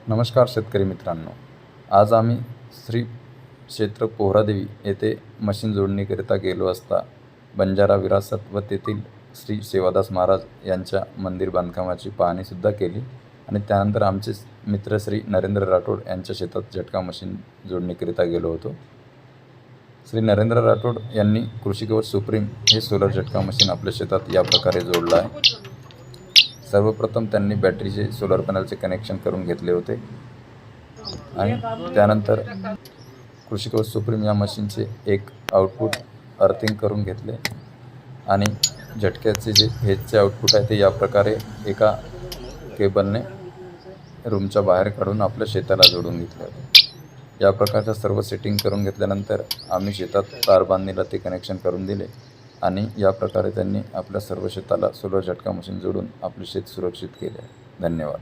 नमस्कार शेतकरी मित्रांनो, आज आम्ही श्री क्षेत्र पोहरादेवी येथे मशीन जोडणीकरिता गेलो असता बंजारा विरासत व तेथील श्री सेवादास महाराज यांच्या मंदिर बांधकामाची पाहणीसुद्धा केली आणि त्यानंतर आमचे मित्र श्री नरेंद्र राठोड यांच्या शेतात झटका मशीन जोडणीकरिता गेलो होतो. श्री नरेंद्र राठोड यांनी कृषी कवच सुप्रीम हे सोलर झटका मशीन आपल्या शेतात या प्रकारे जोडलं आहे. सर्वप्रथम त्यांनी बॅटरीचे सोलर पॅनलचे कनेक्शन करून घेतले होते आणि त्यानंतर कृषी कवच सुप्रीम या मशीनचे एक आउटपुट अर्थिंग करून घेतले आणि झटक्याचे जे फेजचे आउटपुट आहे ते या प्रकारे एका केबलने रूमच्या बाहेर काढून आपल्या शेताला जोडून घेतले होते. या प्रकारच्या सर्व सेटिंग करून घेतल्यानंतर आम्ही शेतात तार बांधणीला ते कनेक्शन करून दिले आणि या प्रकारे त्यांनी आपल्या सर्व शेताला सोलर झटका मशीन जोडून आपले शेत सुरक्षित केले. धन्यवाद.